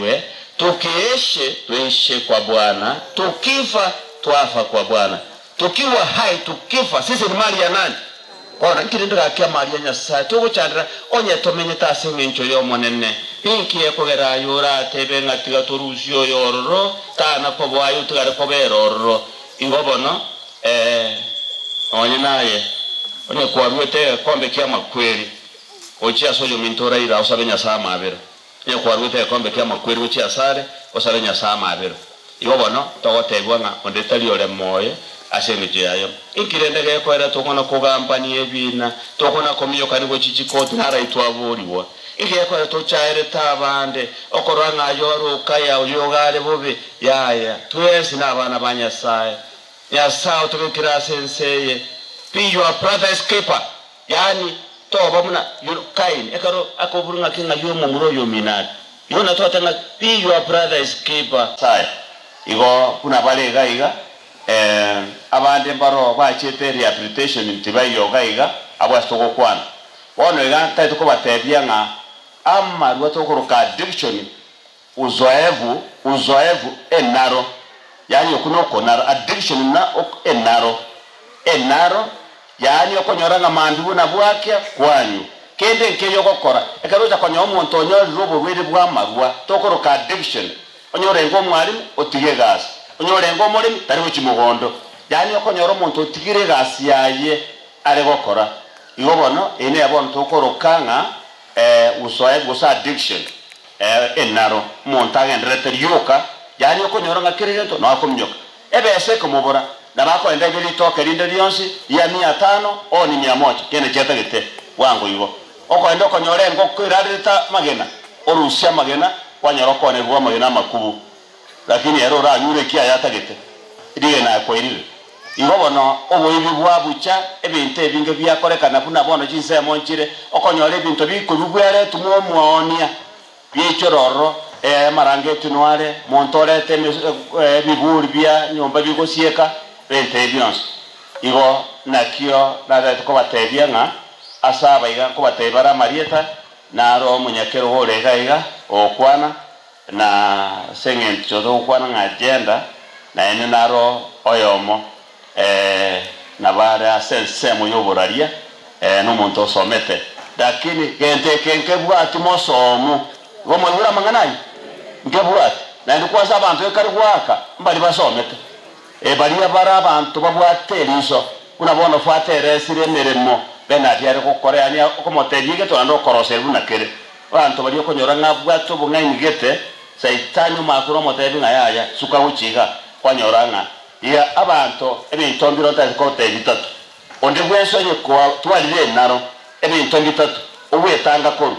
wenyewe, tukiishi tuishi kwa Bwana, tukifa tuafa kwa Bwana. Tukiwa hai tukifa, sisi ni mali ya nani? Kora nkirinde gakia mali ya Nyasaye. Tuguchandira onye tomenye tase ngencho yo monene. Inkiye kogera yura tebe ngatiga turusyo yororo tana ko bwayo tugare ko berororo. Ingobono onye naye onye kwarwete kombe kya makweli. Ochi asojo mintora ira osabe Nyasaye mabero. Onye kwarwete kombe kya makweli ochi asare osabe Nyasaye mabero. Ingobono togotebwa nga ondetali ole moye asengije yayo. Inkirende gekwera tokona kugambani ebina, tokona komiyo kanigo chichikoti nara itwaburiwa. Igekwera tochaire tabande, okoranga yoro kaya uyogale bobe yaya. Twese nabana ba Nyasaye. Nyasaye tukikira senseye. Be your brother's keeper. Yani toba muna Kain ekaro akoburunga kinga yomo muro yominati. Yona totanga be your brother's keeper. Sai. Igo kuna bale gaiga abande baro bachete rehabilitation ntibayo gaiga abwastoko kwana wono ega taito ko batebia nga amma rwatokoroka addiction uzoevu enaro yani okunoko naro addiction na enaro yani okonyoranga mandu na bwake kwanyu kende nkeyo gokora ekaroja konya omuntu onyori robo bwiri bwa marwa tokoroka addiction onyorengo mwalimu otige gas onyorengo mulimi tari bukimugondo yani okonyora omuntu otigire gasi yaye ari gokora igobono ene yabona tokorokanga usoe gusa addiction enaro omuntu agendrete yoka yani okonyora ngakirigento no akomnyoka ebese kumubura nabako ende bili toke linde lyonsi ya 500 o ni 100 kene chetagete wangu igo okonyora okonyora ngokirarita magena orusia magena kwanyora kone bwa magena makubu lakini ero ra yure kia yatagete dige na koirire igobono oboyibi bwabucha ebintu ebinge byakorekana kuna bono jinse monchire okonyora ebintu bikubugwere tumwomuonia bichororo marange tunware montorete biburi bya nyomba bigosieka bente ebyons igo nakio nada ko batebia nga asaba iga ko batebara marieta naro munyakero holega iga okwana na sengent chodo kwana nga agenda na ene naro oyomo na bara sense muyoboraria n'umuntu osomete lakini gente kenke bwati mosomo gomo yura manganai ngebwati na ndikwaza abantu ekari gwaka mbali basomete bali abara abantu babwateliso kuna bono fatere sire meremo benati ari kokore ani okomotebige to ando korose bunakere abantu bali okonyora ngabwato bungainigete saitani makuro motebi ngayaya suka uchiga kwanyoranga ya abantu ebintu mbiro tazikote bitatu onde bwenso nye kwa twalire naro ebintu bitatu obwetanga koru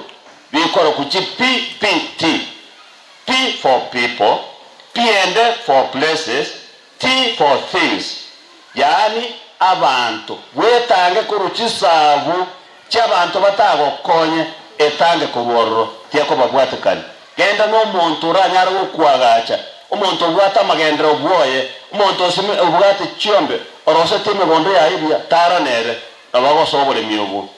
bikoro kuchi PPT P for people, P and for places, T for things. Yani abantu wetange kuruchisavu cy'abantu batagokonye etange kubororo tiako babwatekani genda no muntu ranyara ukwagacha umuntu bwata magendero bwoye umuntu osime ubwate cyombe orose time bondo ya ibya taranere abago sobole miyobo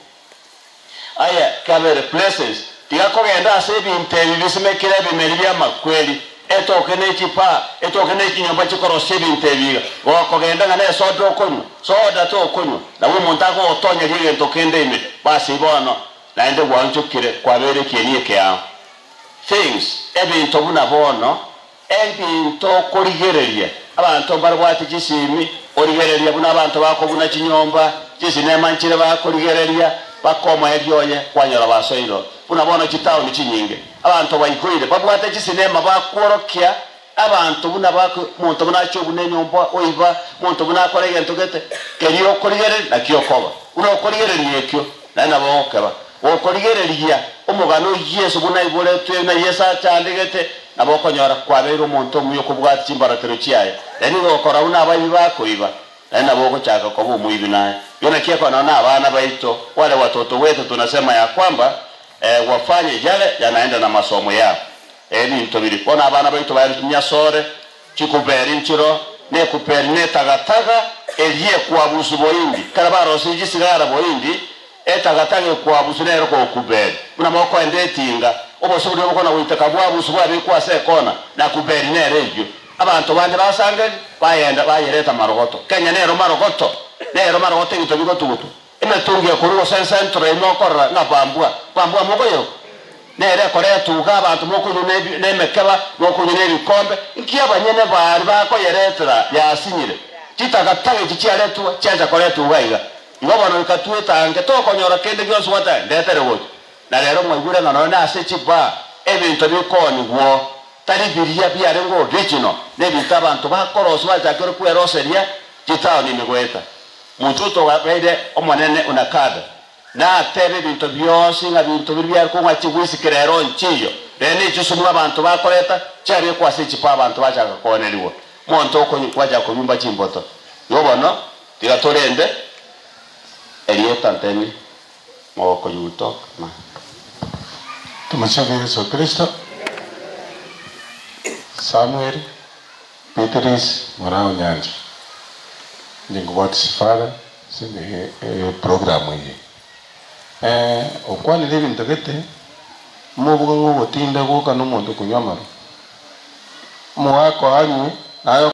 aya kabere places tigako genda asebi intebi bisimekire bimeri bya makweli etoke nechipa etoke nechinyomba chikorose bintebiga wako genda ngane sodo okonyo soda to okonyo na we montago otonye lige ntokende ime basi bono naende gwanchukire kwabere kienie kya things ebintu buna bono ebintu korigereria abantu barwati kisimi origereria buna abantu bako buna chinyomba chisinema nchire bakorigereria bakoma ebyoye kwanyora basoiro buna bono chitao ni chinyinge abantu bayikoire babwate chisinema bakworokia abantu buna bako muntu buna cyo bunenyomba oiba muntu buna korege ntogete keriyo korigere nakiokoba uno korigereria ekyo na bokeba okorigereria omugano Yesu buna ibole twe na Yesa chandegete nabokonyora kwabero muntu muyo kubwati chimbaratero chiaye yani gokora una abayi bakoiba na boko chaka kwa bumu hivi naye yona kiako naona abana baito wale watoto wetu tunasema ya kwamba wafanye yale yanaenda na masomo yao ni ntobiri ona abana baito bayitumya sore chikuberi nchiro ne kuperi ne tagataga eliye kwa busu boyindi karabaro sigisigara boyindi etagatage kwa busu nero ko kuberi una moko endetinga obosuri obukona witeka bwabusu bwabikwa se kona na kuberi nere ibyo abantu bande basange bayenda bayereta marogoto Kenya nero marogoto into bigotugutu imetungia kurugo centre no korra na bambua mugoyo nere kore tuga abantu mokunyu nemekeba mokunyu nebikombe ikia banyene bari bakoyeretera yasinyire kitagatage kikialetwa cyaje kore tugaiga ibabano bikatwetange tokonyora kende byose wata ndetere wote na rero mwigure ngano na asechiba ebintu bikoni gwo tari biria byare ngo original nebintu abantu bakoroso bajakero kweroseria kitao ni migweta mututo wabeide omonene unakada na tebe bintu byose nga bintu bibyare ko ngachigwisi kirero nchiyo rene chisumwa abantu bakoreta cyari ko asechipa abantu bajaka koneriwo monto ko kwaja ko bimba chimboto yobono tigatorende elieta nteni moko yuto na Tumasifu Yesu Kristo. Samuel Peteris Morao Nyanja. Ningwatsi father sinde programu hii. Okwani levi ntagete mubugo ngotinda ko kanu muntu kunyamaro. Muako anyu ayo